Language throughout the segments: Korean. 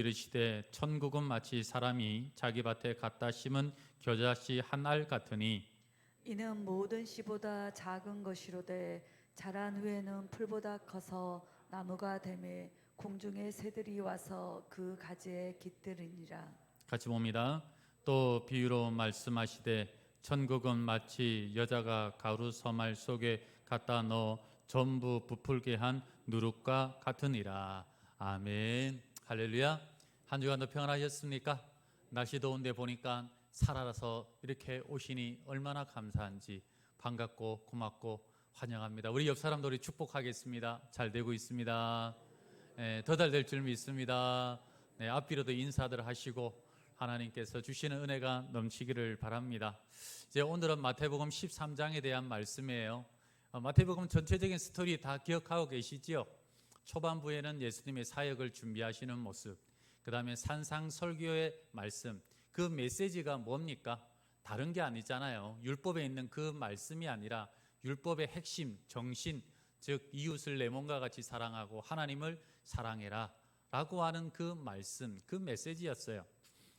이르시되 천국은 마치 사람이 자기 밭에 갖다 심은 겨자씨 한 알 같으니 이는 모든 씨보다 작은 것이로되 자란 후에는 풀보다 커서 나무가 되매 공중의 새들이 와서 그 가지에 깃들으니라. 같이 봅니다. 또 비유로 말씀하시되 천국은 마치 여자가 가루 서말 속에 갖다 넣어 전부 부풀게 한 누룩과 같으니라. 아멘. 할렐루야. 한 주간도 평안하셨습니까? 날씨 더운데 보니까 살아서 이렇게 오시니 얼마나 감사한지 반갑고 고맙고 환영합니다. 우리 옆 사람들이 축복하겠습니다. 잘 되고 있습니다. 더 잘 될 줄 믿습니다. 앞뒤로도 인사들 하시고 하나님께서 주시는 은혜가 넘치기를 바랍니다. 이제 오늘은 마태복음 13장에 대한 말씀이에요. 마태복음 전체적인 스토리 다 기억하고 계시지요? 초반부에는 예수님의 사역을 준비하시는 모습, 그 다음에 산상설교의 말씀, 그 메시지가 뭡니까? 다른 게 아니잖아요. 율법에 있는 그 말씀이 아니라 율법의 핵심, 정신, 즉 이웃을 내 몸과 같이 사랑하고 하나님을 사랑해라 라고 하는 그 말씀, 그 메시지였어요.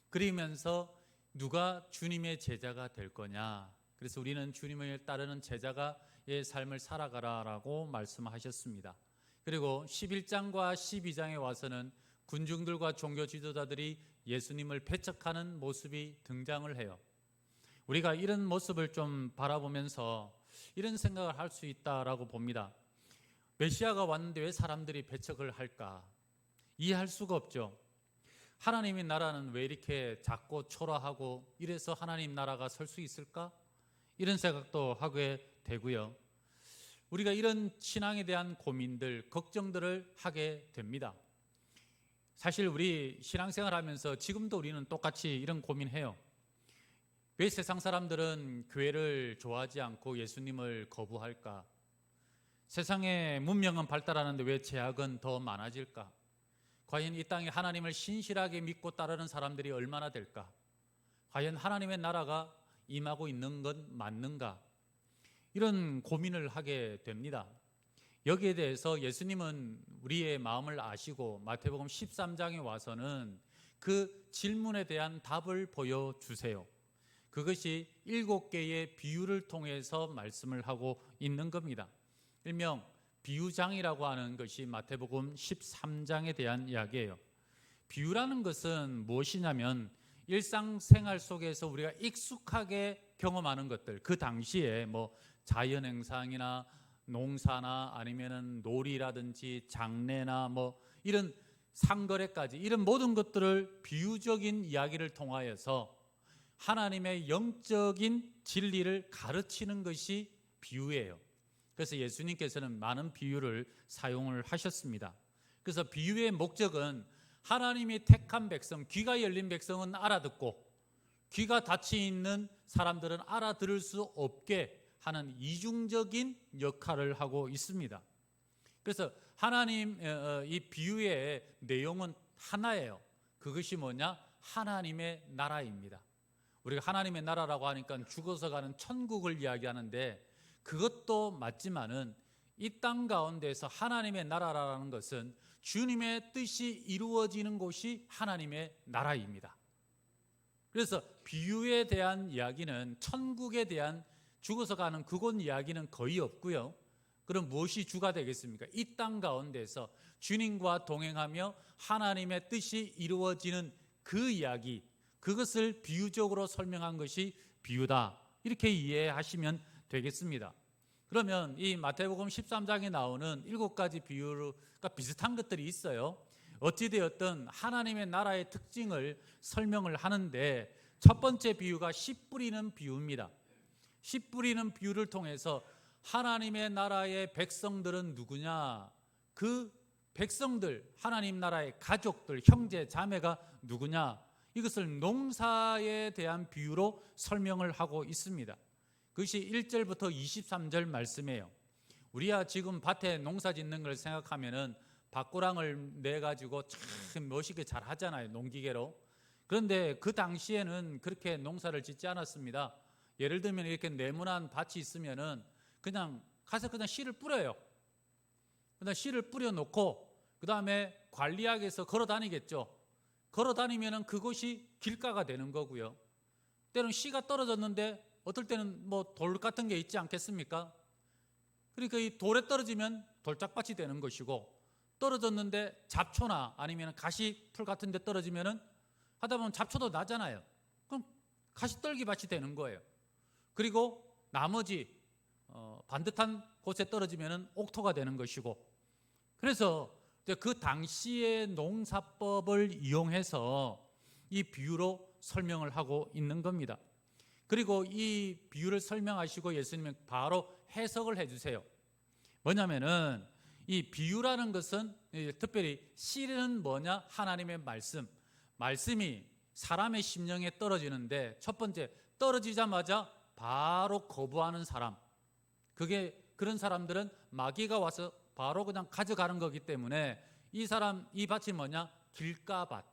그러면서 누가 주님의 제자가 될 거냐, 그래서 우리는 주님을 따르는 제자가의 삶을 살아가라 라고 말씀하셨습니다. 그리고 11장과 12장에 와서는 군중들과 종교 지도자들이 예수님을 배척하는 모습이 등장을 해요. 우리가 이런 모습을 좀 바라보면서 이런 생각을 할 수 있다라고 봅니다. 메시아가 왔는데 왜 사람들이 배척을 할까? 이해할 수가 없죠. 하나님의 나라는 왜 이렇게 작고 초라하고 이래서 하나님 나라가 설 수 있을까? 이런 생각도 하게 되고요. 우리가 이런 신앙에 대한 고민들, 걱정들을 하게 됩니다. 사실 우리 신앙생활 하면서 지금도 우리는 똑같이 이런 고민해요. 왜 세상 사람들은 교회를 좋아하지 않고 예수님을 거부할까? 세상의 문명은 발달하는데 왜 제약은 더 많아질까? 과연 이 땅에 하나님을 신실하게 믿고 따르는 사람들이 얼마나 될까? 과연 하나님의 나라가 임하고 있는 건 맞는가? 이런 고민을 하게 됩니다. 여기에 대해서 예수님은 우리의 마음을 아시고 마태복음 13장에 와서는 그 질문에 대한 답을 보여주세요. 그것이 7개의 비유를 통해서 말씀을 하고 있는 겁니다. 일명 비유장이라고 하는 것이 마태복음 13장에 대한 이야기예요. 비유라는 것은 무엇이냐면 일상생활 속에서 우리가 익숙하게 경험하는 것들, 그 당시에 뭐 자연행상이나 농사나 아니면은 놀이라든지 장례나 뭐 이런 상거래까지 이런 모든 것들을 비유적인 이야기를 통하여서 하나님의 영적인 진리를 가르치는 것이 비유예요. 그래서 예수님께서는 많은 비유를 사용을 하셨습니다. 그래서 비유의 목적은 하나님이 택한 백성, 귀가 열린 백성은 알아듣고 귀가 닫혀 있는 사람들은 알아들을 수 없게 하는 이중적인 역할을 하고 있습니다. 그래서 하나님 이 비유의 내용은 하나예요. 그것이 뭐냐? 하나님의 나라입니다. 우리가 하나님의 나라라고 하니까 죽어서 가는 천국을 이야기하는데 그것도 맞지만은 이 땅 가운데서 하나님의 나라라는 것은 주님의 뜻이 이루어지는 곳이 하나님의 나라입니다. 그래서 비유에 대한 이야기는 천국에 대한 죽어서 가는 그곳 이야기는 거의 없고요. 그럼 무엇이 주가 되겠습니까? 이 땅 가운데서 주님과 동행하며 하나님의 뜻이 이루어지는 그 이야기, 그것을 비유적으로 설명한 것이 비유다. 이렇게 이해하시면 되겠습니다. 그러면 이 마태복음 13장에 나오는 7가지 비유가 비슷한 것들이 있어요. 어찌되었든 하나님의 나라의 특징을 설명을 하는데 첫 번째 비유가 씨 뿌리는 비유입니다. 씨 뿌리는 비유를 통해서 하나님의 나라의 백성들은 누구냐? 그 백성들, 하나님 나라의 가족들, 형제, 자매가 누구냐? 이것을 농사에 대한 비유로 설명을 하고 있습니다. 그것이 1절부터 23절 말씀이에요. 우리야 지금 밭에 농사 짓는 걸 생각하면은 밭고랑을 내가지고 참 멋있게 잘 하잖아요, 농기계로. 그런데 그 당시에는 그렇게 농사를 짓지 않았습니다. 예를 들면 이렇게 네모난 밭이 있으면은 그냥 가서 그냥 씨를 뿌려요. 그다음 씨를 뿌려놓고 그 다음에 관리하기 위해서 걸어 다니겠죠. 걸어 다니면은 그곳이 길가가 되는 거고요. 때로는 씨가 떨어졌는데 어떨 때는 뭐 돌 같은 게 있지 않겠습니까? 그러니까 이 돌에 떨어지면 돌짝밭이 되는 것이고, 떨어졌는데 잡초나 아니면 가시풀 같은 데 떨어지면은 하다 보면 잡초도 나잖아요. 그럼 가시떨기밭이 되는 거예요. 그리고 나머지 반듯한 곳에 떨어지면은 옥토가 되는 것이고, 그래서 이제 그 당시의 농사법을 이용해서 이 비유로 설명을 하고 있는 겁니다. 그리고 이 비유를 설명하시고 예수님은 바로 해석을 해주세요. 뭐냐면은 이 비유라는 것은 특별히 씨는 뭐냐? 하나님의 말씀이 사람의 심령에 떨어지는데, 첫 번째 떨어지자마자 바로 거부하는 사람, 그런 사람들은 마귀가 와서 바로 그냥 가져가는 거기 때문에 이 밭이 뭐냐? 길가밭,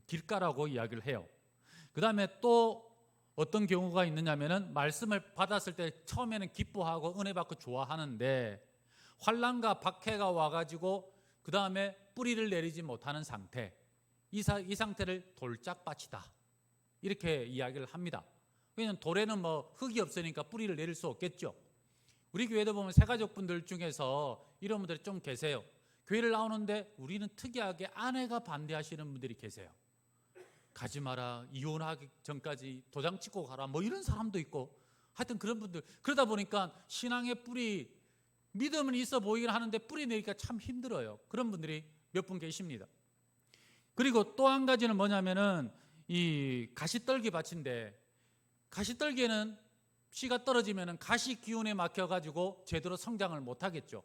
길가라고 이야기를 해요. 그 다음에 또 어떤 경우가 있느냐면은 말씀을 받았을 때 처음에는 기뻐하고 은혜 받고 좋아하는데 환난과 박해가 와가지고 그 다음에 뿌리를 내리지 못하는 상태, 이 상태를 돌짝밭이다 이렇게 이야기를 합니다. 왜냐하면 돌에는 뭐 흙이 없으니까 뿌리를 내릴 수 없겠죠. 우리 교회도 보면 새가족분들 중에서 이런 분들이 좀 계세요. 교회를 나오는데 우리는 특이하게 아내가 반대하시는 분들이 계세요. 가지 마라, 이혼하기 전까지 도장 찍고 가라, 뭐 이런 사람도 있고, 하여튼 그런 분들, 그러다 보니까 신앙의 뿌리, 믿음은 있어 보이긴 하는데 뿌리 내리기가 참 힘들어요. 그런 분들이 몇 분 계십니다. 그리고 또 한 가지는 뭐냐면은 이 가시떨기 밭인데, 가시떨기에는 씨가 떨어지면은 가시 기운에 막혀가지고 제대로 성장을 못하겠죠.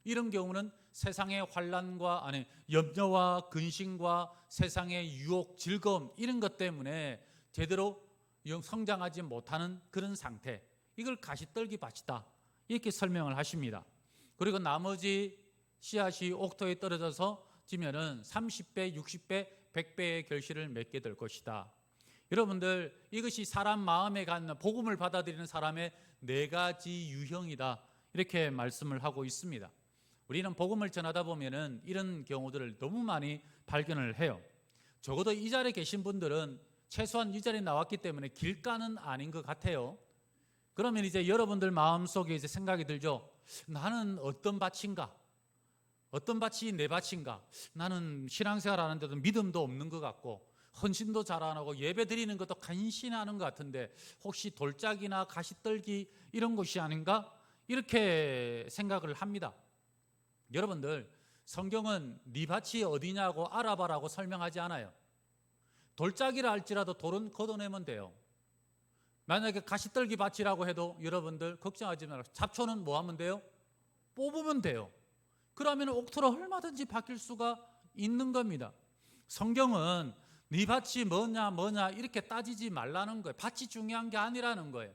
이런 경우는 세상의 환난과 염려와 근심과 세상의 유혹, 즐거움 이런 것 때문에 제대로 성장하지 못하는 그런 상태, 이걸 가시떨기 밭이다 이렇게 설명을 하십니다. 그리고 나머지 씨앗이 옥토에 떨어져서 지면은 30배, 60배, 100배의 결실을 맺게 될 것이다. 여러분들, 이것이 사람 마음에 갖는 복음을 받아들이는 사람의 4가지 유형이다 이렇게 말씀을 하고 있습니다. 우리는 복음을 전하다 보면은 이런 경우들을 너무 많이 발견을 해요. 적어도 이 자리에 계신 분들은 최소한 이 자리에 나왔기 때문에 길가는 아닌 것 같아요. 그러면 이제 여러분들 마음속에 이제 생각이 들죠. 나는 어떤 밭인가? 어떤 밭이 내 밭인가? 나는 신앙생활 하는데도 믿음도 없는 것 같고, 헌신도 잘 안 하고 예배 드리는 것도 간신하는 것 같은데 혹시 돌짝이나 가시떨기 이런 것이 아닌가? 이렇게 생각을 합니다. 여러분들, 성경은 네 밭이 어디냐고 알아봐라고 설명하지 않아요. 돌짝이라 할지라도 돌은 걷어내면 돼요. 만약에 가시떨기 밭이라고 해도 여러분들 걱정하지 말고 잡초는 뭐 하면 돼요? 뽑으면 돼요. 그러면 옥토로 얼마든지 바뀔 수가 있는 겁니다. 성경은 네 밭이 뭐냐 이렇게 따지지 말라는 거예요. 밭이 중요한 게 아니라는 거예요.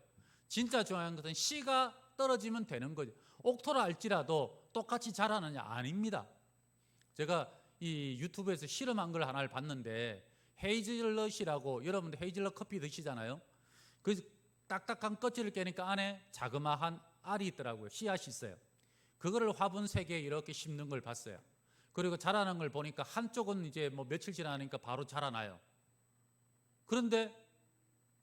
진짜 중요한 것은 씨가 떨어지면 되는 거죠. 옥토라 할지라도 똑같이 자라느냐? 아닙니다. 제가 이 유튜브에서 실험한 걸 하나를 봤는데, 헤이즐넛이라고, 여러분들 헤이즐넛 커피 드시잖아요. 그 딱딱한 껍질을 깨니까 안에 자그마한 알이 있더라고요. 씨앗이 있어요. 그거를 화분 3개 이렇게 심는 걸 봤어요. 그리고 자라는 걸 보니까 한쪽은 이제 뭐 며칠 지나니까 바로 자라나요. 그런데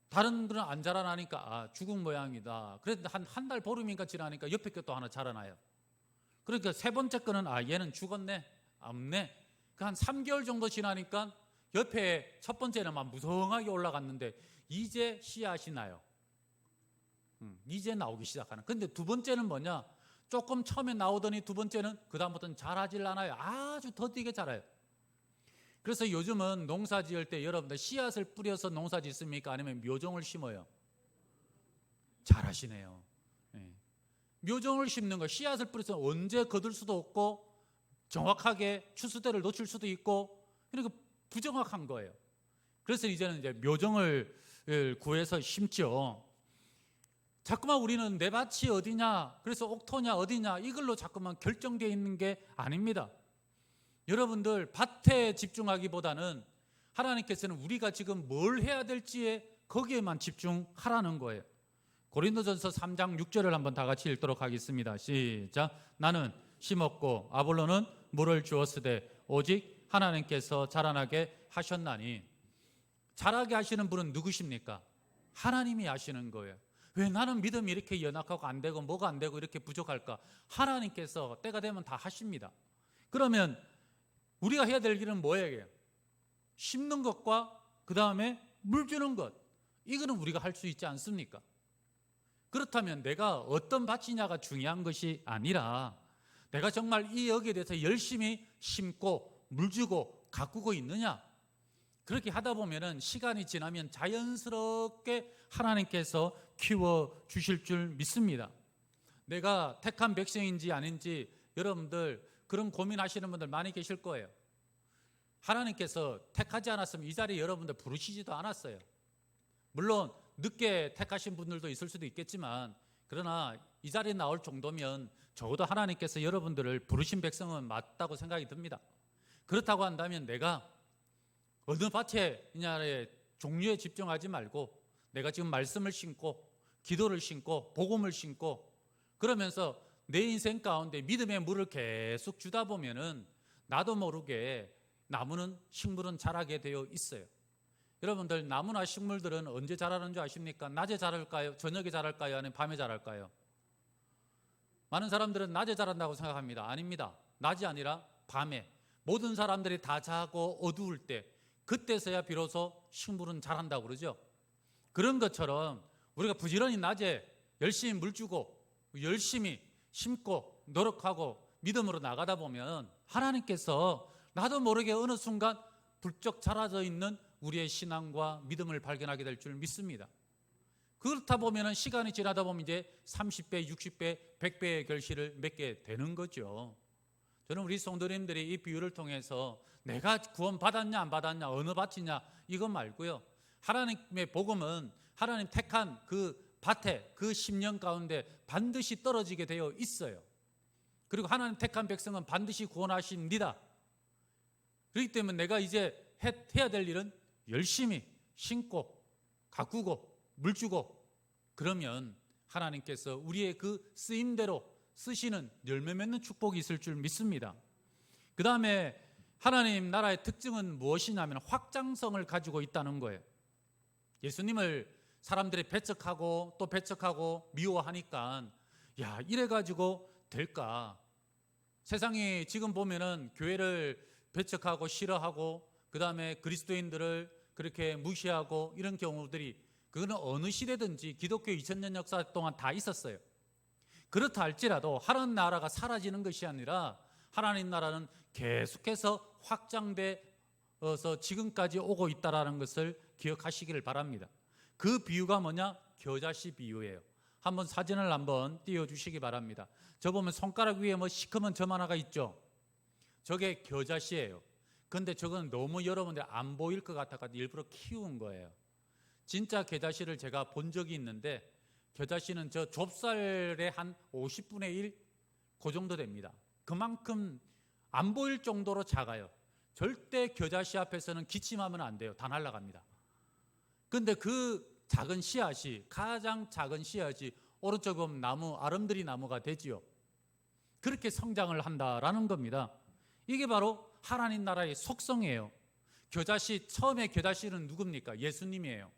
다른 거는 안 자라나니까 죽은 모양이다. 그래도 한 달 보름인가 지나니까 옆에 것도 하나 자라나요. 그러니까 3번째 거는 얘는 죽었네, 없네. 그 한 3개월 정도 지나니까 옆에 첫 번째는 막 무성하게 올라갔는데 이제 씨앗이 나요. 이제 나오기 시작하는. 근데 2번째는 뭐냐? 조금 처음에 나오더니 2번째는 그 다음부터는 자라질 않아요. 아주 더디게 자라요. 그래서 요즘은 농사 지을 때 여러분들 씨앗을 뿌려서 농사 짓습니까? 아니면 묘종을 심어요? 잘하시네요. 네. 묘종을 심는 거, 씨앗을 뿌려서 언제 거둘 수도 없고 정확하게 추수대를 놓칠 수도 있고, 그리고 부정확한 거예요. 그래서 이제는 이제 묘종을 구해서 심죠. 자꾸만 우리는 내 밭이 어디냐, 그래서 옥토냐 어디냐 이걸로 자꾸만 결정되어 있는 게 아닙니다. 여러분들, 밭에 집중하기보다는 하나님께서는 우리가 지금 뭘 해야 될지에 거기에만 집중하라는 거예요. 고린도전서 3장 6절을 한번 다 같이 읽도록 하겠습니다. 시작. 나는 심었고 아볼로는 물을 주었으되 오직 하나님께서 자라나게 하셨나니 자라게 하시는 분은 누구십니까? 하나님이 하시는 거예요. 왜 나는 믿음이 이렇게 연약하고 안 되고 뭐가 안 되고 이렇게 부족할까? 하나님께서 때가 되면 다 하십니다. 그러면 우리가 해야 될 일은 뭐예요? 심는 것과 그 다음에 물 주는 것, 이거는 우리가 할 수 있지 않습니까? 그렇다면 내가 어떤 밭이냐가 중요한 것이 아니라 내가 정말 이 여기에 대해서 열심히 심고 물 주고 가꾸고 있느냐, 그렇게 하다 보면은 시간이 지나면 자연스럽게 하나님께서 키워 주실 줄 믿습니다. 내가 택한 백성인지 아닌지 여러분들 그런 고민하시는 분들 많이 계실 거예요. 하나님께서 택하지 않았으면 이 자리에 여러분들 부르시지도 않았어요. 물론 늦게 택하신 분들도 있을 수도 있겠지만, 그러나 이 자리에 나올 정도면 적어도 하나님께서 여러분들을 부르신 백성은 맞다고 생각이 듭니다. 그렇다고 한다면 내가 어느 밭이냐의 종류에 집중하지 말고 내가 지금 말씀을 심고 기도를 심고 복음을 심고 그러면서 내 인생 가운데 믿음의 물을 계속 주다 보면은 나도 모르게 나무는 식물은 자라게 되어 있어요. 여러분들 나무나 식물들은 언제 자라는 줄 아십니까? 낮에 자랄까요? 저녁에 자랄까요? 아니면 밤에 자랄까요? 많은 사람들은 낮에 자란다고 생각합니다. 아닙니다. 낮이 아니라 밤에 모든 사람들이 다 자고 어두울 때, 그때서야 비로소 식물은 자란다고 그러죠. 그런 것처럼 우리가 부지런히 낮에 열심히 물 주고 열심히 심고 노력하고 믿음으로 나가다 보면 하나님께서 나도 모르게 어느 순간 불쩍 자라져 있는 우리의 신앙과 믿음을 발견하게 될 줄 믿습니다. 그렇다 보면 시간이 지나다 보면 이제 30배, 60배, 100배의 결실을 맺게 되는 거죠. 저는 우리 성도님들이 이 비유를 통해서 내가 구원 받았냐 안 받았냐 어느 밭이냐 이것 말고요, 하나님의 복음은 하나님 택한 그 밭에 그 10년 가운데 반드시 떨어지게 되어 있어요. 그리고 하나님 택한 백성은 반드시 구원하십니다. 그렇기 때문에 내가 이제 해야 될 일은 열심히 심고 가꾸고 물 주고, 그러면 하나님께서 우리의 그 쓰임대로 쓰시는 열매 맺는 축복이 있을 줄 믿습니다. 그 다음에 하나님 나라의 특징은 무엇이냐면 확장성을 가지고 있다는 거예요. 예수님을 사람들이 배척하고 또 배척하고 미워하니까 야, 이래가지고 될까? 세상이 지금 보면은 교회를 배척하고 싫어하고 그 다음에 그리스도인들을 그렇게 무시하고 이런 경우들이, 그거는 어느 시대든지 기독교 2000년 역사 동안 다 있었어요. 그렇다 할지라도 하나님 나라가 사라지는 것이 아니라 하나님 나라는 계속해서 확장돼서 지금까지 오고 있다는 것을 기억하시기를 바랍니다. 그 비유가 뭐냐? 겨자씨 비유예요. 한번 사진을 한번 띄워주시기 바랍니다. 저 보면 손가락 위에 뭐 시커먼 점 하나가 있죠? 저게 겨자씨예요. 근데 저건 너무 여러분들 안 보일 것 같아서 일부러 키운 거예요. 진짜 겨자씨를 제가 본 적이 있는데, 겨자씨는 저 좁쌀의 한 50분의 1? 그 정도 됩니다. 그만큼 안 보일 정도로 작아요. 절대 겨자씨 앞에서는 기침하면 안 돼요. 다 날아갑니다. 근데 그 작은 씨앗이, 가장 작은 씨앗이 오른쪽에 보면 나무, 아름드리 나무가 되지요. 그렇게 성장을 한다라는 겁니다. 이게 바로 하나님 나라의 속성이에요. 겨자씨, 처음에 겨자씨는 누굽니까? 예수님이에요.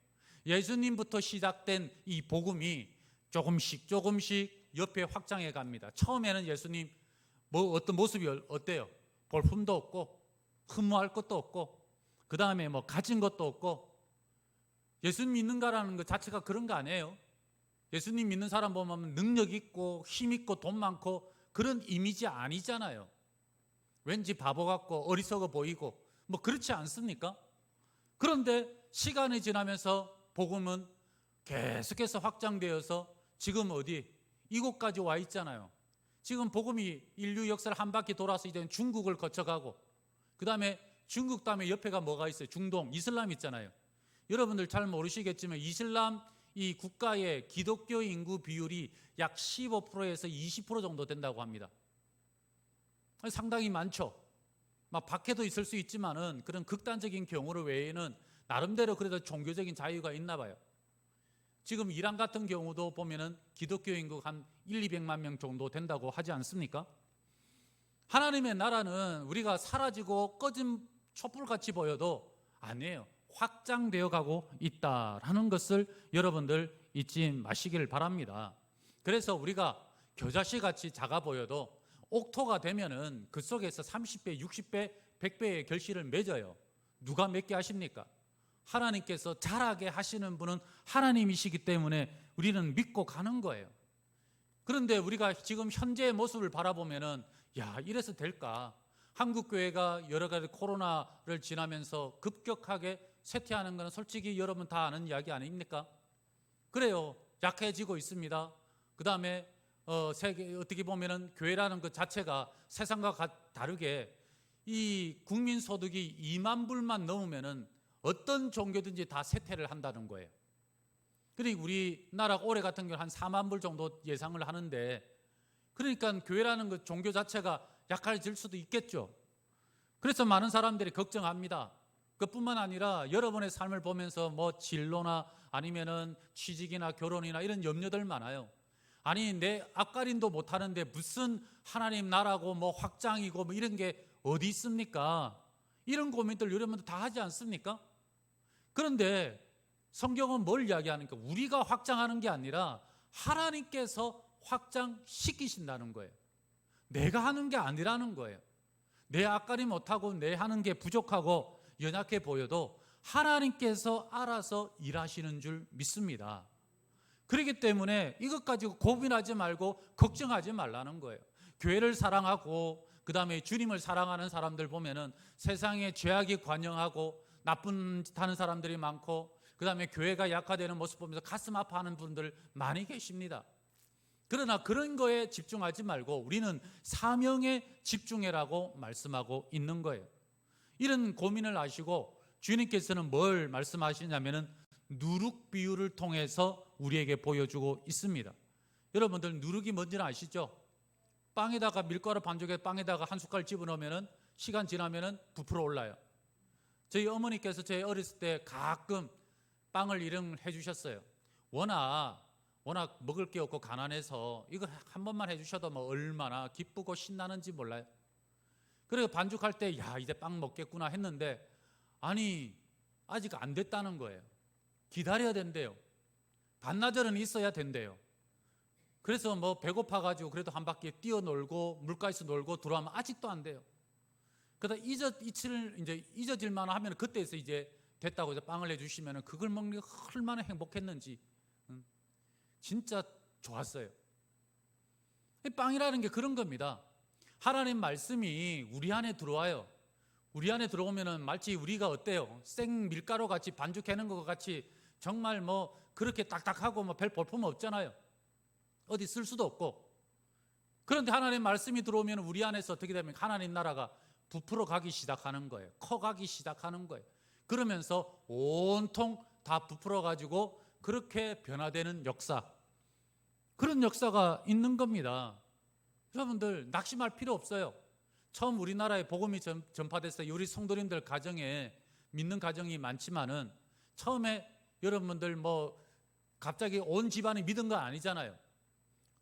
예수님부터 시작된 이 복음이 조금씩 옆에 확장해 갑니다. 처음에는 예수님 어떤 모습이 어때요? 볼품도 없고 흠모할 것도 없고 그 다음에 가진 것도 없고, 예수님 믿는가라는 것 자체가 그런 거 아니에요. 예수님 믿는 사람 보면 능력 있고 힘 있고 돈 많고 그런 이미지 아니잖아요. 왠지 바보 같고 어리석어 보이고 그렇지 않습니까? 그런데 시간이 지나면서 복음은 계속해서 확장되어서 지금 어디? 이곳까지 와 있잖아요. 지금 복음이 인류 역사를 한 바퀴 돌아서 이제 중국을 거쳐가고, 그 다음에 중국 다음에 옆에가 뭐가 있어요? 중동, 이슬람 있잖아요. 여러분들 잘 모르시겠지만 이슬람 이 국가의 기독교 인구 비율이 약 15%에서 20% 정도 된다고 합니다. 상당히 많죠. 밖에도 있을 수 있지만은 그런 극단적인 경우를 외에는 나름대로 그래도 종교적인 자유가 있나 봐요. 지금 이란 같은 경우도 보면은 기독교 인구 한 200만 명 정도 된다고 하지 않습니까? 하나님의 나라는 우리가 사라지고 꺼진 촛불같이 보여도 아니에요. 확장되어 가고 있다라는 것을 여러분들 잊지 마시길 바랍니다. 그래서 우리가 겨자씨 같이 작아 보여도 옥토가 되면은 그 속에서 30배, 60배, 100배의 결실을 맺어요. 누가 맺게 하십니까? 하나님께서 자라게 하시는 분은 하나님이시기 때문에 우리는 믿고 가는 거예요. 그런데 우리가 지금 현재의 모습을 바라보면은 야, 이래서 될까? 한국 교회가 여러 가지 코로나를 지나면서 급격하게 쇠퇴하는 것은 솔직히 여러분 다 아는 이야기 아닙니까? 그래요. 약해지고 있습니다. 그 다음에 세계 어떻게 보면은 교회라는 것 자체가 세상과 다르게 이 국민 소득이 2만 불만 넘으면은 어떤 종교든지 다 쇠퇴를 한다는 거예요. 그리고 우리나라 올해 같은 경우 한 4만 불 정도 예상을 하는데, 그러니까 교회라는 그 종교 자체가 약해질 수도 있겠죠. 그래서 많은 사람들이 걱정합니다. 그뿐만 아니라 여러분의 삶을 보면서 뭐 진로나 아니면은 취직이나 결혼이나 이런 염려들 많아요. 아니, 내 앞가림도 못하는데 무슨 하나님 나라고 뭐 확장이고 뭐 이런 게 어디 있습니까? 이런 고민들 여러분들 다 하지 않습니까? 그런데 성경은 뭘 이야기하니까 우리가 확장하는 게 아니라 하나님께서 확장시키신다는 거예요. 내가 하는 게 아니라는 거예요. 내 앞가림 못하고 내 하는 게 부족하고 연약해 보여도 하나님께서 알아서 일하시는 줄 믿습니다. 그렇기 때문에 이것 가지고 고민하지 말고 걱정하지 말라는 거예요. 교회를 사랑하고 그 다음에 주님을 사랑하는 사람들 보면은 세상에 죄악이 관영하고 나쁜 짓 하는 사람들이 많고 그 다음에 교회가 약화되는 모습 보면서 가슴 아파하는 분들 많이 계십니다. 그러나 그런 거에 집중하지 말고 우리는 사명에 집중해라고 말씀하고 있는 거예요. 이런 고민을 하시고 주님께서는 뭘 말씀하시냐면은 누룩 비유를 통해서 우리에게 보여주고 있습니다. 여러분들 누룩이 뭔지는 아시죠? 빵에다가 밀가루 반죽에 빵에다가 한 숟갈 집어넣으면은 시간 지나면은 부풀어 올라요. 저희 어머니께서 제 어렸을 때 가끔 빵을 이런 해주셨어요. 워낙 먹을 게 없고 가난해서 이거 한 번만 해주셔도 뭐 얼마나 기쁘고 신나는지 몰라요. 그래서 반죽할 때 야, 이제 빵 먹겠구나 했는데 아니 아직 안 됐다는 거예요. 기다려야 된대요. 반나절은 있어야 된대요. 그래서 뭐 배고파가지고 그래도 한 바퀴 뛰어놀고 물가에서 놀고 들어오면 아직도 안 돼요. 그러다 잊어질만 하면 그때에서 이제 됐다고 이제 빵을 해주시면 그걸 먹는 게 얼마나 행복했는지 진짜 좋았어요. 빵이라는 게 그런 겁니다. 하나님 말씀이 우리 안에 들어와요. 우리 안에 들어오면은 마치 우리가 어때요? 생 밀가루 같이 반죽하는 것 같이 정말 뭐 그렇게 딱딱하고 뭐 별 볼품 없잖아요. 어디 쓸 수도 없고. 그런데 하나님 말씀이 들어오면 우리 안에서 어떻게 되면 하나님 나라가 부풀어 가기 시작하는 거예요. 커가기 시작하는 거예요. 그러면서 온통 다 부풀어 가지고 그렇게 변화되는 역사, 그런 역사가 있는 겁니다. 여러분들 낙심할 필요 없어요. 처음 우리나라에 복음이 전파됐어요. 우리 성도님들 가정에 믿는 가정이 많지만은 처음에 여러분들 뭐 갑자기 온 집안이 믿은 건 아니잖아요.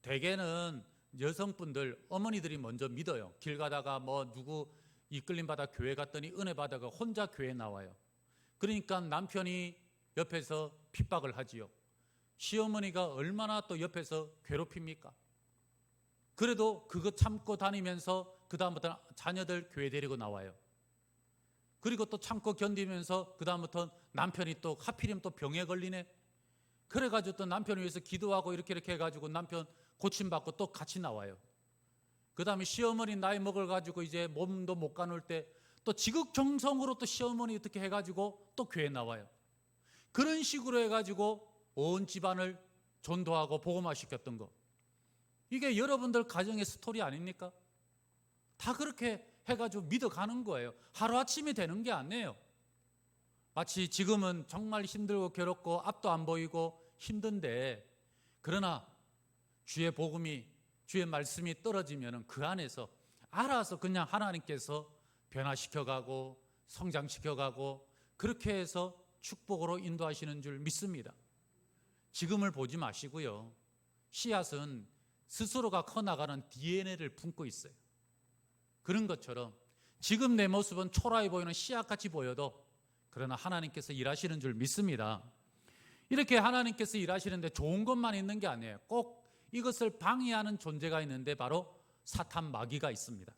대개는 여성분들, 어머니들이 먼저 믿어요. 길 가다가 뭐 누구 이끌림 받아 교회 갔더니 은혜 받아가 혼자 교회 나와요. 그러니까 남편이 옆에서 핍박을 하지요. 시어머니가 얼마나 또 옆에서 괴롭힙니까? 그래도 그거 참고 다니면서 그 다음부터 자녀들 교회 데리고 나와요. 그리고 또 참고 견디면서 그 다음부터 남편이 또 하필이면 또 병에 걸리네. 그래가지고 또 남편을 위해서 기도하고 이렇게 해가지고 남편 고침받고 또 같이 나와요. 그 다음에 시어머니 나이 먹어가지고 이제 몸도 못 가눌 때 또 지극정성으로 또 시어머니 어떻게 해가지고 또 교회 나와요. 그런 식으로 해가지고 온 집안을 전도하고 복음화 시켰던 거. 이게 여러분들 가정의 스토리 아닙니까? 다 그렇게 해가지고 믿어가는 거예요. 하루아침에 되는 게 아니에요. 마치 지금은 정말 힘들고 괴롭고 앞도 안 보이고 힘든데, 그러나 주의 복음이, 주의 말씀이 떨어지면 그 안에서 알아서 그냥 하나님께서 변화시켜가고 성장시켜가고 그렇게 해서 축복으로 인도하시는 줄 믿습니다. 지금을 보지 마시고요. 씨앗은 스스로가 커나가는 DNA를 품고 있어요. 그런 것처럼 지금 내 모습은 초라해 보이는 씨앗같이 보여도 그러나 하나님께서 일하시는 줄 믿습니다. 이렇게 하나님께서 일하시는데 좋은 것만 있는 게 아니에요. 꼭 이것을 방해하는 존재가 있는데 바로 사탄 마귀가 있습니다.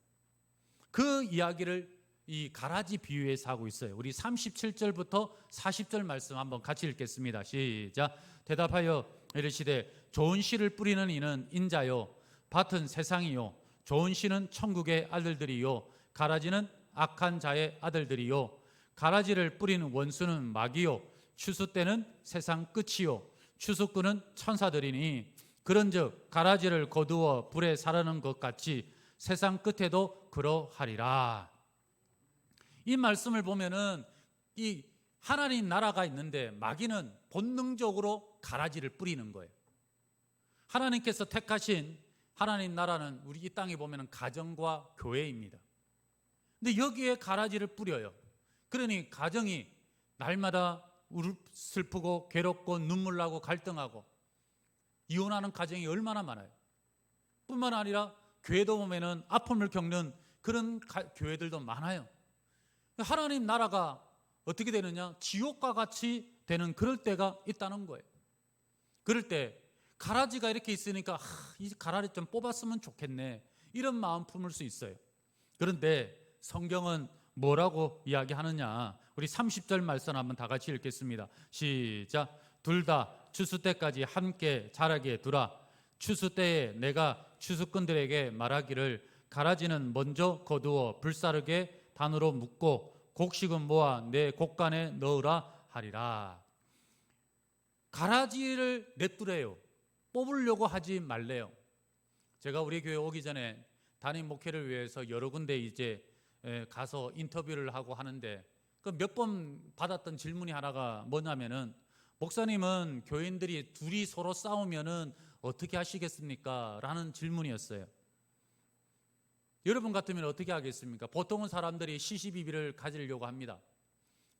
그 이야기를 이 가라지 비유에서 하고 있어요. 우리 37절부터 40절 말씀 한번 같이 읽겠습니다. 시작. 대답하여 이르시되 좋은 씨를 뿌리는 이는 인자요 밭은 세상이요 좋은 씨는 천국의 아들들이요 가라지는 악한 자의 아들들이요 가라지를 뿌리는 원수는 마귀요 추수 때는 세상 끝이요 추수꾼은 천사들이니 그런즉 가라지를 거두어 불에 사르는 것 같이 세상 끝에도 그러하리라. 이 말씀을 보면은 이 하나님 나라가 있는데 마귀는 본능적으로 가라지를 뿌리는 거예요. 하나님께서 택하신 하나님 나라는 우리 이 땅에 보면은 가정과 교회입니다. 근데 여기에 가라지를 뿌려요. 그러니 가정이 날마다 슬프고 괴롭고 눈물 나고 갈등하고 이혼하는 가정이 얼마나 많아요. 뿐만 아니라 교회도 보면은 아픔을 겪는 그런 교회들도 많아요. 하나님 나라가 어떻게 되느냐? 지옥과 같이 되는 그럴 때가 있다는 거예요. 그럴 때 가라지가 이렇게 있으니까 이 가라지 좀 뽑았으면 좋겠네 이런 마음 품을 수 있어요. 그런데 성경은 뭐라고 이야기하느냐? 우리 30절 말씀 한번 다 같이 읽겠습니다. 시작. 둘 다 추수 때까지 함께 자라게 두라. 추수 때에 내가 추수꾼들에게 말하기를 가라지는 먼저 거두어 불사르게 단으로 묶고 곡식은 모아 내 곡간에 넣으라 하리라. 가라지를 냅두래요. 뽑으려고 하지 말래요. 제가 우리 교회 오기 전에 담임 목회를 위해서 여러 군데 이제 가서 인터뷰를 하고 하는데 그 몇 번 받았던 질문이 하나가 뭐냐면은 목사님은 교인들이 둘이 서로 싸우면은 어떻게 하시겠습니까? 라는 질문이었어요. 여러분 같으면 어떻게 하겠습니까? 보통은 사람들이 시시비비를 가지려고 합니다.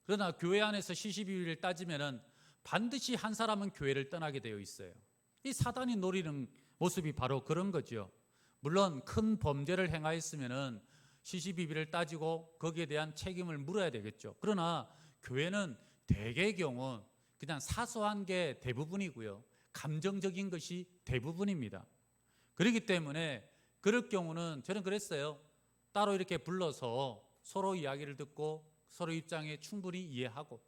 그러나 교회 안에서 시시비비를 따지면은 반드시 한 사람은 교회를 떠나게 되어 있어요. 이 사단이 노리는 모습이 바로 그런 거죠. 물론 큰 범죄를 행하였으면은 시시비비를 따지고 거기에 대한 책임을 물어야 되겠죠. 그러나 교회는 대개의 경우 그냥 사소한 게 대부분이고요. 감정적인 것이 대부분입니다. 그렇기 때문에 그럴 경우는 저는 그랬어요. 따로 이렇게 불러서 서로 이야기를 듣고 서로 입장에 충분히 이해하고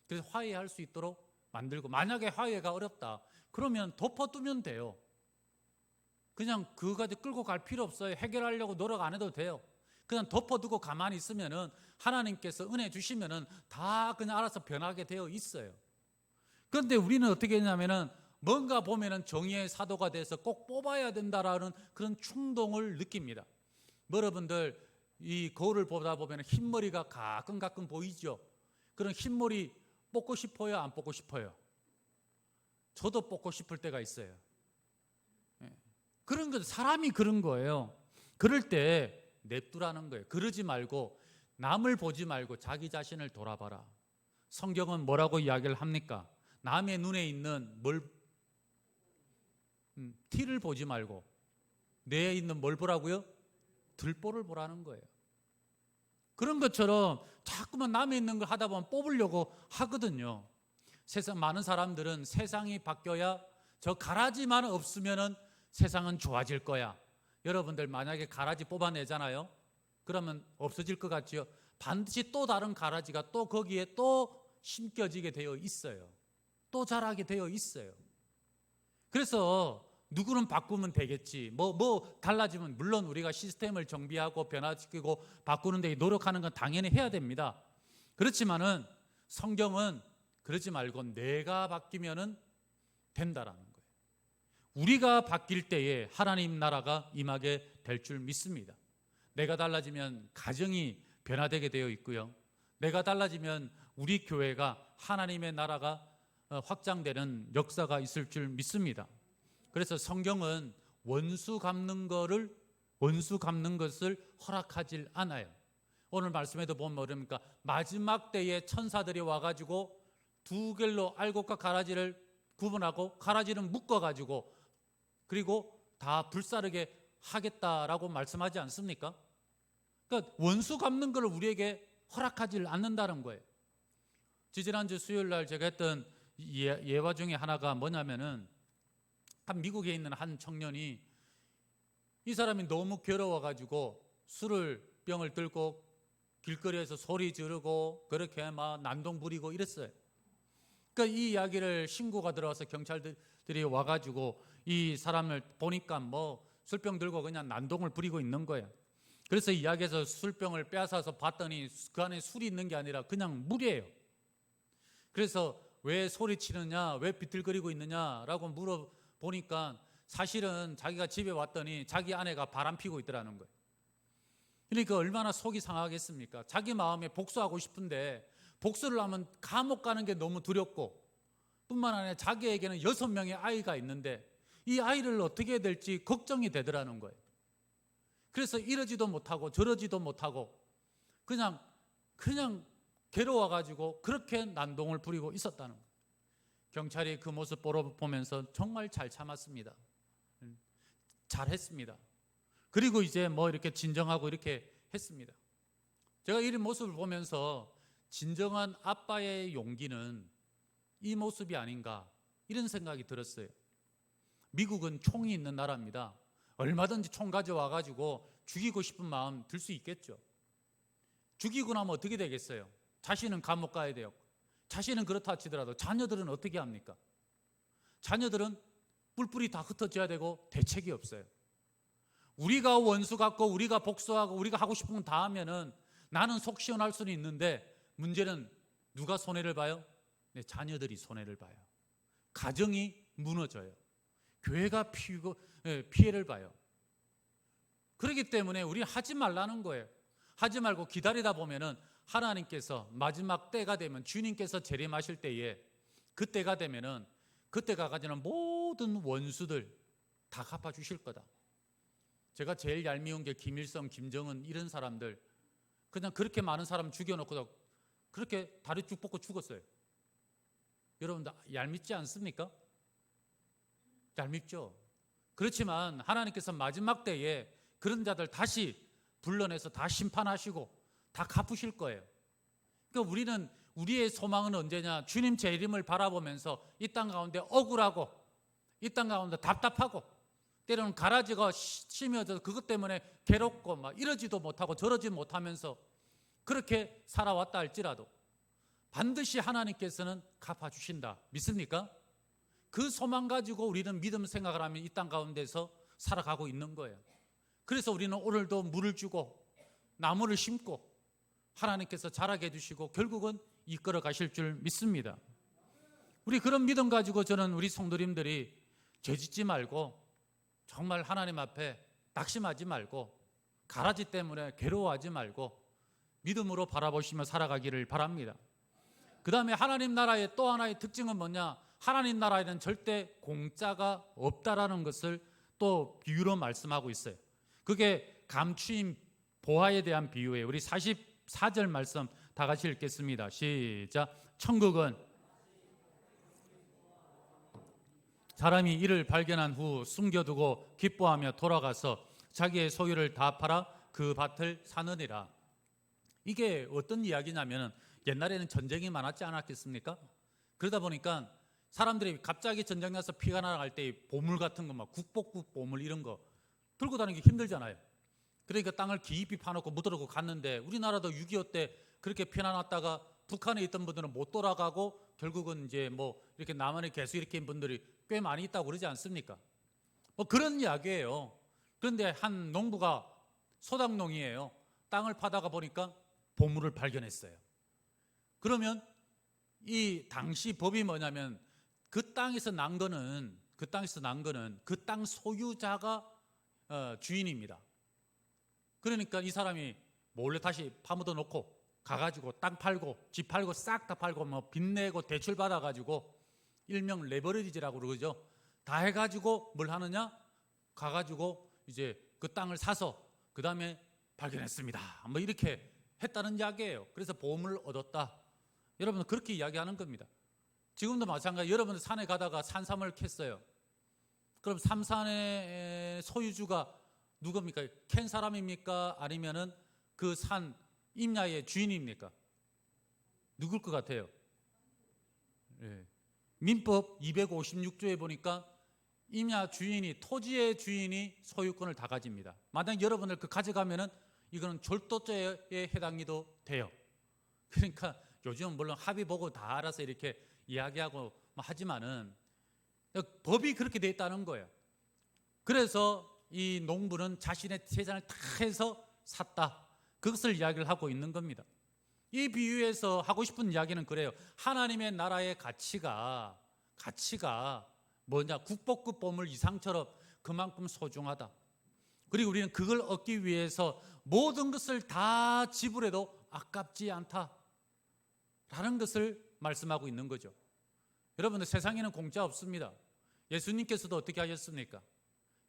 그래서 화해할 수 있도록 만들고 만약에 화해가 어렵다 그러면 덮어두면 돼요. 그냥 그거까지 끌고 갈 필요 없어요. 해결하려고 노력 안 해도 돼요. 그냥 덮어두고 가만히 있으면은 하나님께서 은혜 주시면은 다 그냥 알아서 변하게 되어 있어요. 그런데 우리는 어떻게 했냐면은 뭔가 보면은 정의의 사도가 돼서 꼭 뽑아야 된다라는 그런 충동을 느낍니다. 여러분들 이 거울을 보다 보면 흰머리가 가끔 보이죠. 그런 흰머리 뽑고 싶어요, 안 뽑고 싶어요? 저도 뽑고 싶을 때가 있어요. 그런 거 사람이 그런 거예요. 그럴 때 냅두라는 거예요. 그러지 말고 남을 보지 말고 자기 자신을 돌아봐라. 성경은 뭐라고 이야기를 합니까? 남의 눈에 있는 티를 보지 말고 뇌에 있는 뭘 보라고요? 들보를 보라는 거예요. 그런 것처럼 자꾸만 남에 있는 걸 하다 보면 뽑으려고 하거든요. 세상 많은 사람들은 세상이 바뀌어야 저 가라지만 없으면은 세상은 좋아질 거야. 여러분들 만약에 가라지 뽑아내잖아요. 그러면 없어질 것 같지요? 반드시 또 다른 가라지가 또 거기에 또 심겨지게 되어 있어요. 또 자라게 되어 있어요. 그래서 누구는 바꾸면 되겠지. 뭐 달라지면 물론 우리가 시스템을 정비하고 변화시키고 바꾸는 데 노력하는 건 당연히 해야 됩니다. 그렇지만은 성경은 그러지 말고 내가 바뀌면은 된다라는 거예요. 우리가 바뀔 때에 하나님 나라가 임하게 될 줄 믿습니다. 내가 달라지면 가정이 변화되게 되어 있고요. 내가 달라지면 우리 교회가 하나님의 나라가 확장되는 역사가 있을 줄 믿습니다. 그래서 성경은 원수 갚는 것을 허락하질 않아요. 오늘 말씀에도 보면 뭐랍니까? 마지막 때에 천사들이 와가지고 두 결로 알곡과 가라지를 구분하고 가라지는 묶어가지고 그리고 다 불사르게 하겠다라고 말씀하지 않습니까? 그러니까 원수 갚는 걸 우리에게 허락하지 않는다는 거예요. 지지난주 수요일 날 제가 했던 예화 중에 하나가 뭐냐면은 한 미국에 있는 한 청년이 이 사람이 너무 괴로워가지고 병을 들고 길거리에서 소리 지르고 그렇게 막 난동 부리고 이랬어요. 그러니까 이 이야기를 신고가 들어와서 경찰들이 와가지고 이 사람을 보니까 뭐 술병 들고 그냥 난동을 부리고 있는 거예요. 그래서 이야기에서 술병을 빼앗아서 봤더니 그 안에 술이 있는 게 아니라 그냥 물이에요. 그래서 왜 소리치느냐, 왜 비틀거리고 있느냐라고 물어보니까 사실은 자기가 집에 왔더니 자기 아내가 바람 피고 있더라는 거예요. 그러니까 얼마나 속이 상하겠습니까? 자기 마음에 복수하고 싶은데 복수를 하면 감옥 가는 게 너무 두렵고 뿐만 아니라 자기에게는 6명의 아이가 있는데 이 아이를 어떻게 해야 될지 걱정이 되더라는 거예요. 그래서 이러지도 못하고 저러지도 못하고 그냥 괴로워가지고 그렇게 난동을 부리고 있었다는 거예요. 경찰이 그 모습 보면서 정말 잘 참았습니다. 잘했습니다. 그리고 이제 뭐 이렇게 진정하고 이렇게 했습니다. 제가 이 모습을 보면서 진정한 아빠의 용기는 이 모습이 아닌가 이런 생각이 들었어요. 미국은 총이 있는 나라입니다. 얼마든지 총 가져와가지고 죽이고 싶은 마음 들 수 있겠죠. 죽이고 나면 어떻게 되겠어요? 자신은 감옥 가야 돼요. 자신은 그렇다 치더라도 자녀들은 어떻게 합니까? 자녀들은 뿔뿔이 다 흩어져야 되고 대책이 없어요. 우리가 원수 같고 우리가 복수하고 우리가 하고 싶은 건 다 하면은 나는 속 시원할 수는 있는데 문제는 누가 손해를 봐요? 내 자녀들이 손해를 봐요. 가정이 무너져요. 교회가 피해를 봐요. 그렇기 때문에 우리는 하지 말라는 거예요. 하지 말고 기다리다 보면은 하나님께서 마지막 때가 되면 주님께서 재림하실 때에 그때가 되면은 그때가 가지는 모든 원수들 다 갚아주실 거다. 제가 제일 얄미운 게 김일성, 김정은 이런 사람들 그냥 그렇게 많은 사람 죽여놓고 그렇게 다리 쭉 뻗고 죽었어요. 여러분들 얄밉지 않습니까? 얄밉죠. 그렇지만 하나님께서 마지막 때에 그런 자들 다시 불러내서 다 심판하시고 다 갚으실 거예요. 그러니까 우리는 우리의 소망은 언제냐? 주님 재림을 바라보면서 이 땅 가운데 억울하고 이 땅 가운데 답답하고 때로는 가라지가 심해져서 그것 때문에 괴롭고 막 이러지도 못하고 저러지 못하면서 그렇게 살아왔다 할지라도 반드시 하나님께서는 갚아주신다. 믿습니까? 그 소망 가지고 우리는 믿음 생각을 하면 이 땅 가운데서 살아가고 있는 거예요. 그래서 우리는 오늘도 물을 주고 나무를 심고 하나님께서 자라게 해주시고 결국은 이끌어 가실 줄 믿습니다. 우리 그런 믿음 가지고 저는 우리 성도님들이 죄짓지 말고 정말 하나님 앞에 낙심하지 말고 가라지 때문에 괴로워하지 말고 믿음으로 바라보시며 살아가기를 바랍니다. 그 다음에 하나님 나라의 또 하나의 특징은 뭐냐? 하나님 나라에는 절대 공짜가 없다라는 것을 또 비유로 말씀하고 있어요. 그게 감추인 보화에 대한 비유예요. 우리 44절 말씀 다 같이 읽겠습니다. 시작. 천국은 사람이 이를 발견한 후 숨겨두고 기뻐하며 돌아가서 자기의 소유를 다 팔아 그 밭을 사느니라. 이게 어떤 이야기냐면 옛날에는 전쟁이 많았지 않았겠습니까? 그러다 보니까 사람들이 갑자기 전쟁 나서 피가 나갈 때 보물 같은 거 막 국복국 보물 이런 거 들고 다니기 힘들잖아요. 그러니까 땅을 깊이 파놓고 묻어놓고 갔는데 우리나라도 6.25 때 그렇게 피난왔다가 북한에 있던 분들은 못 돌아가고 결국은 이제 뭐 이렇게 남한에 계속 이렇게 인 분들이 꽤 많이 있다고 그러지 않습니까? 뭐 그런 이야기예요. 그런데 한 농부가 소작농이에요. 땅을 파다가 보니까 보물을 발견했어요. 그러면 이 당시 법이 뭐냐면 그 땅에서 난 거는 그 땅 소유자가 주인입니다. 그러니까 이 사람이 몰래 다시 파묻어 놓고 가가지고 땅 팔고 집 팔고 싹 다 팔고 뭐 빚내고 대출 받아가지고 일명 레버리지라고 그러죠. 다 해가지고 뭘 하느냐? 가가지고 이제 그 땅을 사서 그 다음에 발견했습니다. 뭐 이렇게 했다는 이야기예요. 그래서 보험을 얻었다. 여러분은 그렇게 이야기하는 겁니다. 지금도 마찬가지. 여러분들 산에 가다가 산삼을 캤어요. 그럼 삼산의 소유주가 누굽니까? 캔 사람입니까? 아니면은 그 산 임야의 주인입니까? 누굴 것 같아요? 민법 256조에 보니까 임야 주인이, 토지의 주인이 소유권을 다 가집니다. 만약 여러분들 그 가져가면은 이거는 절도죄에 해당이도 돼요. 그러니까 요즘은 물론 합의 보고 다 알아서 이렇게 이야기하고 하지만은 법이 그렇게 돼 있다는 거예요. 그래서 이 농부는 자신의 재산을 다 해서 샀다. 그것을 이야기를 하고 있는 겁니다. 이 비유에서 하고 싶은 이야기는 그래요. 하나님의 나라의 가치가 뭐냐? 국보급 보물 이상처럼 그만큼 소중하다. 그리고 우리는 그걸 얻기 위해서 모든 것을 다 지불해도 아깝지 않다 라는 것을 말씀하고 있는 거죠. 여러분들, 세상에는 공짜 없습니다. 예수님께서도 어떻게 하셨습니까?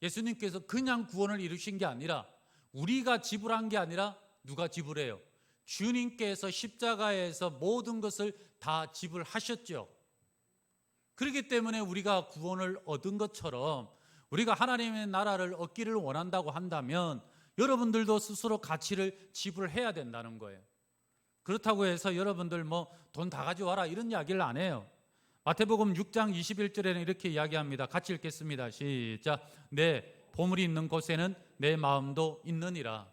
예수님께서 그냥 구원을 이루신 게 아니라, 우리가 지불한 게 아니라 누가 지불해요? 주님께서 십자가에서 모든 것을 다 지불하셨죠. 그렇기 때문에 우리가 구원을 얻은 것처럼 우리가 하나님의 나라를 얻기를 원한다고 한다면 여러분들도 스스로 가치를 지불해야 된다는 거예요. 그렇다고 해서 여러분들 뭐 돈 다 가져와라 이런 이야기를 안 해요. 마태복음 6장 21절에는 이렇게 이야기합니다. 같이 읽겠습니다. 시작. 내 보물이 있는 곳에는 내 마음도 있느니라.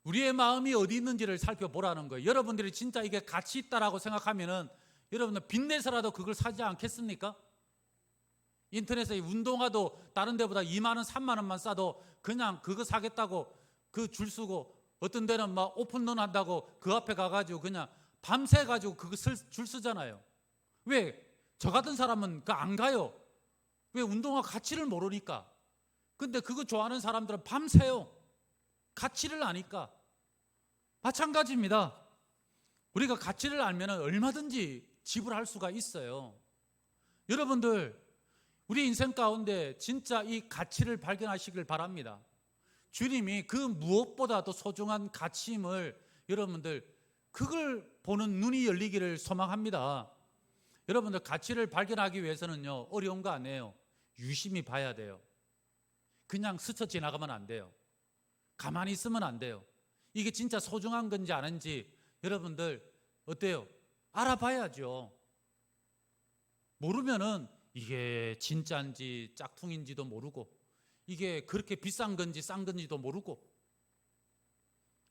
우리의 마음이 어디 있는지를 살펴보라는 거예요. 여러분들이 진짜 이게 가치 있다라고 생각하면은 여러분들 빚내서라도 그걸 사지 않겠습니까? 인터넷에 운동화도 다른 데보다 2만 원, 3만 원만 싸도 그냥 그거 사겠다고 그 줄 서고, 어떤 데는 막 오픈런 한다고 그 앞에 가가지고 그냥 밤새 가지고 그거 줄 서잖아요. 왜? 저 같은 사람은 그 안 가요. 왜? 운동화 가치를 모르니까. 근데 그거 좋아하는 사람들은 밤새요. 가치를 아니까. 마찬가지입니다. 우리가 가치를 알면 얼마든지 지불할 수가 있어요. 여러분들, 우리 인생 가운데 진짜 이 가치를 발견하시길 바랍니다. 주님이 그 무엇보다도 소중한 가치임을 여러분들 그걸 보는 눈이 열리기를 소망합니다. 여러분들, 가치를 발견하기 위해서는요, 어려운 거 아니에요. 유심히 봐야 돼요. 그냥 스쳐 지나가면 안 돼요. 가만히 있으면 안 돼요. 이게 진짜 소중한 건지 아닌지 여러분들 어때요? 알아봐야죠. 모르면은 이게 진짜인지 짝퉁인지도 모르고, 이게 그렇게 비싼 건지 싼 건지도 모르고.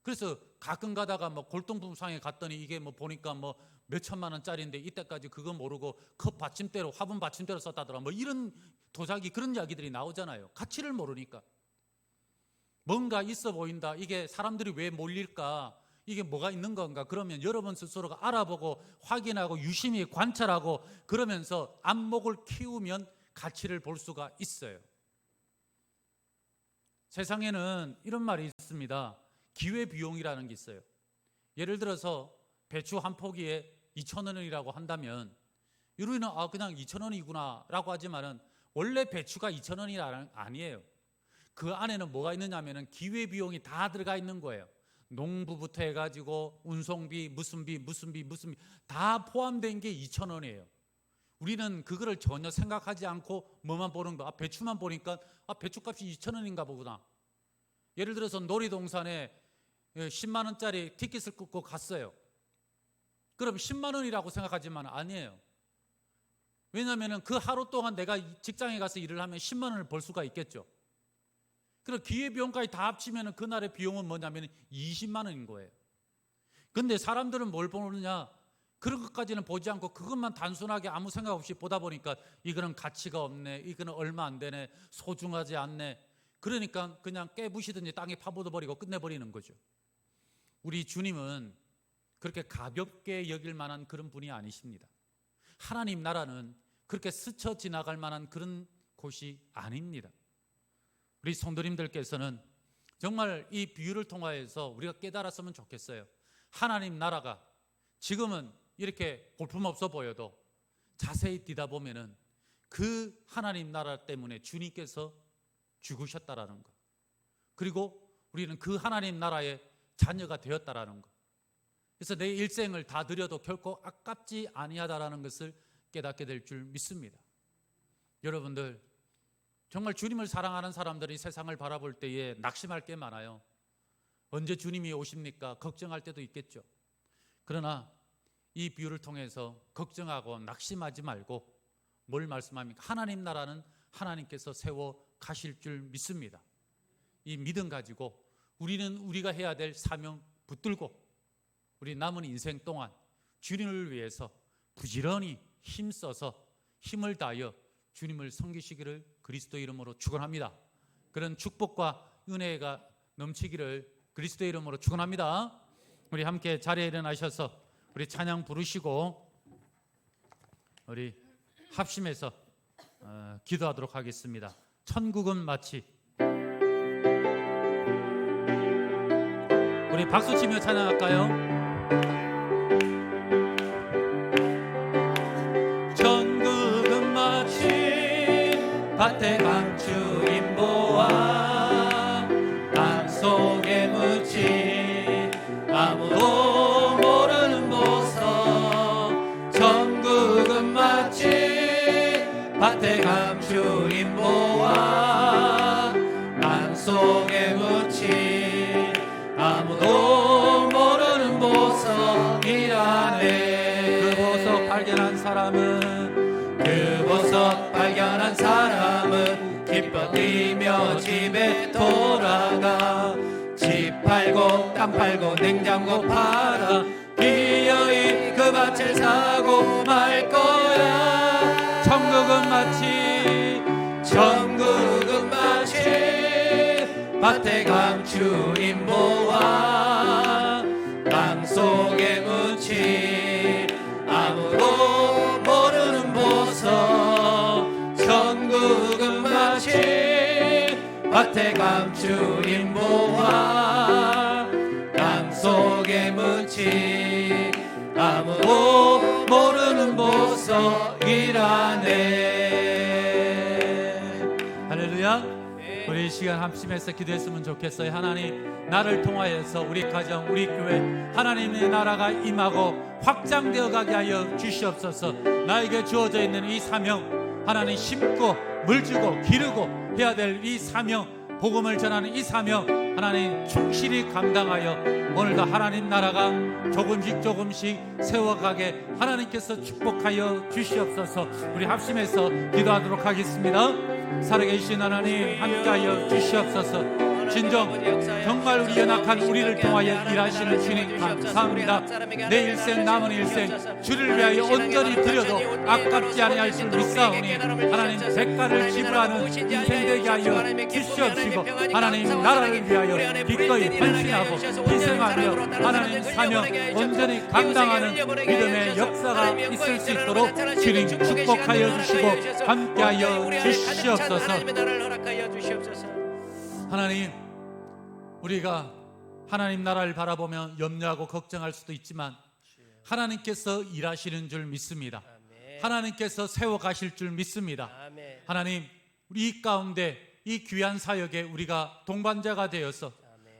그래서 가끔 가다가 뭐 골동품상에 갔더니 이게 뭐 보니까 뭐 몇 천만 원짜리인데 이때까지 그거 모르고 컵 받침대로, 화분 받침대로 썼다더라, 뭐 이런 도자기, 그런 이야기들이 나오잖아요. 가치를 모르니까. 뭔가 있어 보인다, 이게 사람들이 왜 몰릴까, 이게 뭐가 있는 건가, 그러면 여러분 스스로가 알아보고 확인하고 유심히 관찰하고 그러면서 안목을 키우면 가치를 볼 수가 있어요. 세상에는 이런 말이 있습니다. 기회비용이라는 게 있어요. 예를 들어서 배추 한 포기에 2,000원이라고 한다면 우리는 그냥 2,000원이구나 라고 하지만은 원래 배추가 2,000원이 아니에요. 그 안에는 뭐가 있느냐면은 기회비용이 다 들어가 있는 거예요. 농부부터 해가지고 운송비, 무슨 비 다 포함된 게 2,000원이에요. 우리는 그거를 전혀 생각하지 않고 뭐만 보는 거, 배추만 보니까 배추값이 2,000원인가 보구나. 예를 들어서 놀이동산에 10만 원짜리 티켓을 끊고 갔어요. 그럼 10만 원이라고 생각하지만 아니에요. 왜냐하면 그 하루 동안 내가 직장에 가서 일을 하면 10만 원을 벌 수가 있겠죠. 그럼 기회비용까지 다 합치면 그날의 비용은 뭐냐면 20만 원인 거예요. 근데 사람들은 뭘 보느냐? 그런 것까지는 보지 않고 그것만 단순하게 아무 생각 없이 보다 보니까 이거는 가치가 없네, 이거는 얼마 안 되네, 소중하지 않네. 그러니까 그냥 깨부시든지 땅에 파묻어버리고 끝내버리는 거죠. 우리 주님은 그렇게 가볍게 여길 만한 그런 분이 아니십니다. 하나님 나라는 그렇게 스쳐 지나갈 만한 그런 곳이 아닙니다. 우리 성도님들께서는 정말 이 비유를 통하여서 우리가 깨달았으면 좋겠어요. 하나님 나라가 지금은 이렇게 볼품없어 보여도 자세히 뒤다보면은 그 하나님 나라 때문에 주님께서 죽으셨다라는 것, 그리고 우리는 그 하나님 나라의 자녀가 되었다라는 것, 그래서 내 일생을 다 드려도 결코 아깝지 아니하다라는 것을 깨닫게 될 줄 믿습니다. 여러분들, 정말 주님을 사랑하는 사람들이 세상을 바라볼 때에 낙심할 게 많아요. 언제 주님이 오십니까? 걱정할 때도 있겠죠. 그러나 이 비유를 통해서 걱정하고 낙심하지 말고 뭘 말씀합니까? 하나님 나라는 하나님께서 세워 가실 줄 믿습니다. 이 믿음 가지고 우리는 우리가 해야 될 사명 붙들고 우리 남은 인생 동안 주님을 위해서 부지런히 힘써서 힘을 다하여 주님을 섬기시기를 그리스도 이름으로 축원합니다. 그런 축복과 은혜가 넘치기를 그리스도 이름으로 축원합니다. 우리 함께 자리에 일어나셔서 우리 찬양 부르시고 우리 합심해서 기도하도록 하겠습니다. 천국은 마치 우리 박수치며 찬양할까요? 천국은 마치 밭에 감추인 보아 땅 속에 묻힌 아무도 모르는 보석. 천국은 마치 밭에 감추인 보아 땅 속에 묻힌 아무도 모르는 보석이라네. 그 보석 발견한 사람은 기뻐 뛰며 집에 돌아가 집 팔고 땅 팔고 냉장고 팔아 기어이 그 밭을 사고 말 거야. 천국은 마치 밭에 감추인 보아 땅 속에 묻힌 아무도 모르는 보석. 천국은 마치 밭에 감추인 보아 땅 속에 묻힌 아무도 모르는 보석이라네. 할렐루야. 우리 이 시간 합심해서 기도했으면 좋겠어요. 하나님, 나를 통하여서 우리 가정, 우리 교회 하나님의 나라가 임하고 확장되어 가게 하여 주시옵소서. 나에게 주어져 있는 이 사명, 하나님 심고 물주고 기르고 해야 될 이 사명, 복음을 전하는 이 사명 하나님 충실히 감당하여 오늘도 하나님 나라가 조금씩 세워가게 하나님께서 축복하여 주시옵소서. 우리 합심해서 기도하도록 하겠습니다. 살아계신 하나님 함께하여 주시옵소서. 진정 정말 우리 연약한 우리를 통하여 일하시는 주님 감사합니다. 내 일생 남은 일생 주를 위하여 온전히 드려도 아깝지 아니할 줄 믿사오니 하나님 대가를 지불하는 인생 되게 하여 주시옵시고 하나님 나라를 위하여 기꺼이 헌신하고 희생하며 하나님 사명 온전히 감당하는 믿음의 역사가 있을 수 있도록 주님 축복하여 주시고 함께하여 주시옵소서. 하나님, 우리가 하나님 나라를 바라보며 염려하고 걱정할 수도 있지만 하나님께서 일하시는 줄 믿습니다. 하나님께서 세워가실 줄 믿습니다. 하나님, 우리 이 가운데 이 귀한 사역에 우리가 동반자가 되어서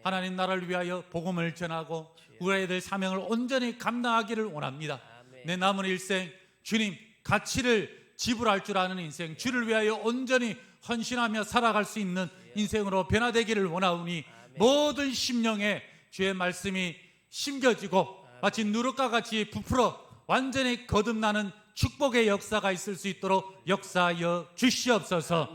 하나님 나라를 위하여 복음을 전하고 우리 아이들 사명을 온전히 감당하기를 원합니다. 내 남은 일생 주님 가치를 지불할 줄 아는 인생, 주를 위하여 온전히 헌신하며 살아갈 수 있는 인생으로 변화되기를 원하오니 모든 심령에 주의 말씀이 심겨지고 마치 누룩과 같이 부풀어 완전히 거듭나는 축복의 역사가 있을 수 있도록 역사하여 주시옵소서.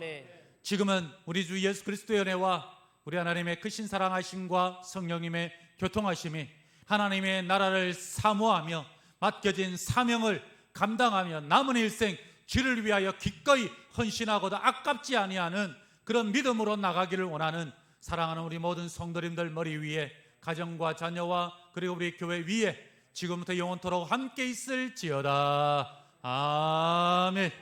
지금은 우리 주 예수 그리스도의 은혜와 우리 하나님의 크신 사랑하심과 성령님의 교통하심이 하나님의 나라를 사모하며 맡겨진 사명을 감당하며 남은 일생 주를 위하여 기꺼이 헌신하고도 아깝지 아니하는 그런 믿음으로 나가기를 원하는 사랑하는 우리 모든 성도님들 머리 위에 가정과 자녀와 그리고 우리 교회 위에 지금부터 영원토록 함께 있을지어다. 아멘.